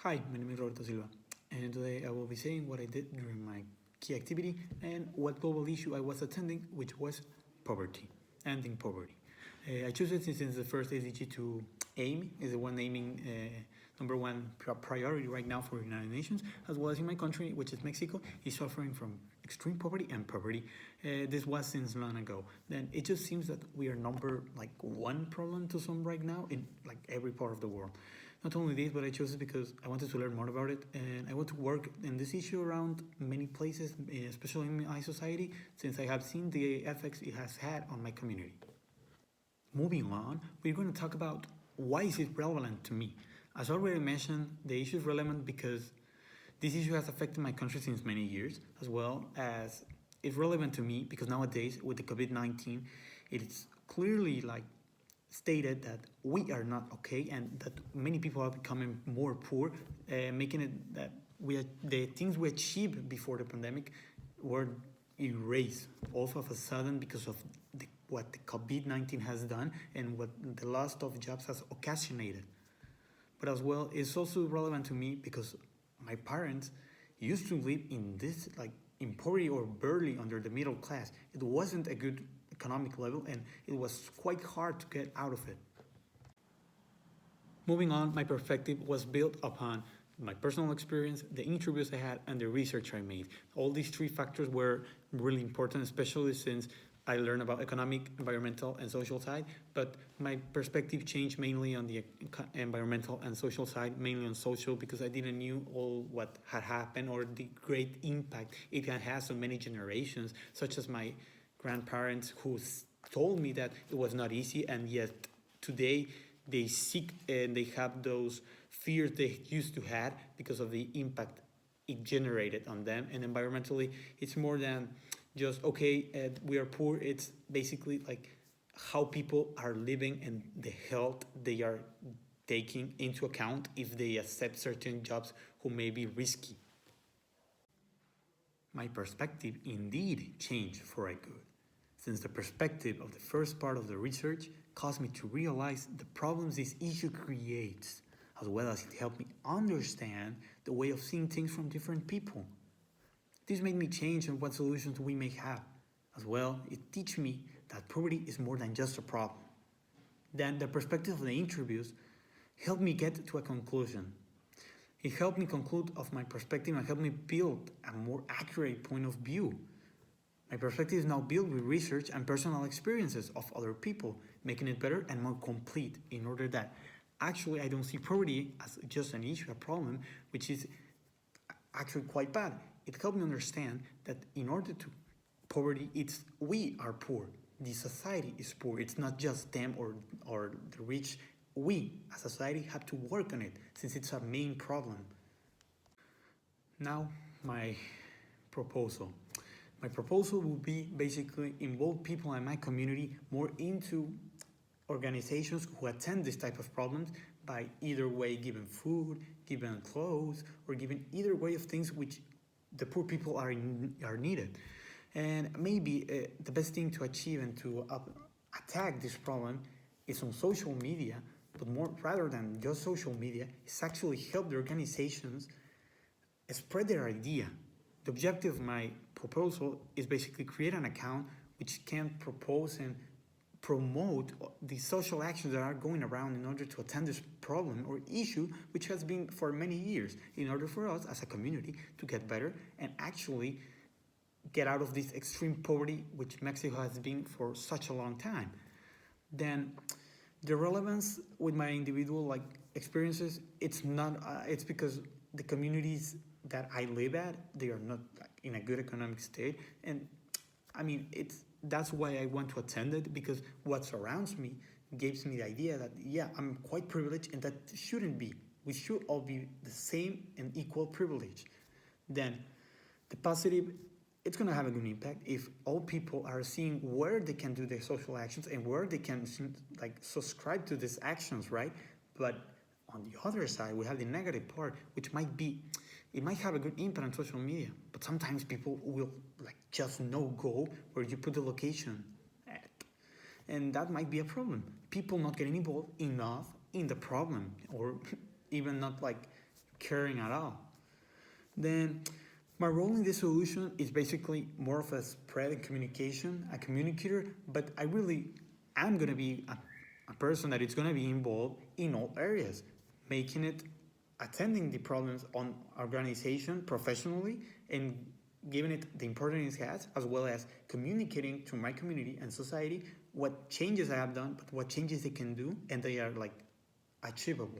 Hi, my name is Roberto Silva, and today I will be saying what I did during my key activity and what global issue I was attending, which was poverty, ending poverty. I chose it since it's the first SDG to aim, is the one aiming number one priority right now for the United Nations, as well as in my country, which is Mexico, is suffering from extreme poverty and poverty. This was since long ago. Then it just seems that we are number like one problem to some right now in like every part of the world. Not only this, but I chose it because I wanted to learn more about it and I want to work in this issue around many places, especially in my society, since I have seen the effects it has had on my community. Moving on, we're going to talk about why is it relevant to me. As already mentioned, the issue is relevant because this issue has affected my country since many years, as well as it's relevant to me because nowadays with the COVID-19, it's clearly like stated that we are not okay and that many people are becoming more poor, making it that the things we achieved before the pandemic were erased all of a sudden because of what the COVID-19 has done and what the loss of jobs has occasionated. But as well, it's also relevant to me because my parents used to live in this like in poverty or barely under the middle class. It wasn't a good economic level and it was quite hard to get out of it. Moving on, my perspective was built upon my personal experience, the interviews I had, and the research I made. All these three factors were really important, especially since I learned about economic, environmental, and social side, but my perspective changed mainly on the environmental and social side, mainly on social because I didn't knew all what had happened or the great impact it had had on many generations, such as my grandparents who told me that it was not easy and yet today they seek and they have those fears they used to have because of the impact it generated on them. And environmentally, it's more than just okay, we are poor. It's basically like how people are living and the health they are taking into account if they accept certain jobs who may be risky. My perspective indeed changed for a good, since the perspective of the first part of the research caused me to realize the problems this issue creates, as well as it helped me understand the way of seeing things from different people. This made me change on what solutions we may have. As well, it teach me that poverty is more than just a problem. Then the perspective of the interviews helped me get to a conclusion. It helped me conclude of my perspective and helped me build a more accurate point of view. My perspective is now built with research and personal experiences of other people, making it better and more complete in order that actually I don't see poverty as just an issue, a problem, which is actually quite bad. It helped me understand that in order to poverty, it's we are poor. The society is poor. It's not just them or the rich. We as a society have to work on it since it's a main problem. Now, my proposal. My proposal will be basically involve people in my community more into organizations who attend this type of problems by either way giving food, giving clothes, or giving either way of things which the poor people are needed. And maybe the best thing to achieve and to attack this problem is on social media, but more rather than just social media, is actually help the organizations spread their idea. The objective of my proposal is basically create an account which can propose and promote the social actions that are going around in order to attend this problem or issue which has been for many years in order for us as a community to get better and actually get out of this extreme poverty which Mexico has been for such a long time. Then the relevance with my individual like experiences, it's not it's because the communities that I live at, they are not in a good economic state. And I mean, that's why I want to attend it because what surrounds me gives me the idea that, yeah, I'm quite privileged and that shouldn't be. We should all be the same and equal privilege. Then the positive, it's going to have a good impact if all people are seeing where they can do their social actions and where they can like subscribe to these actions, right? But on the other side, we have the negative part, which might be it might have a good impact on social media, but sometimes people will like just no go where you put the location at. And that might be a problem. People not getting involved enough in the problem or even not like caring at all. Then my role in this solution is basically more of a spread and communication, a communicator, but I really am going to be a person that is going to be involved in all areas, making it, attending the problems on organization professionally and giving it the importance it has, as well as communicating to my community and society what changes I have done, but what changes they can do, and they are like achievable.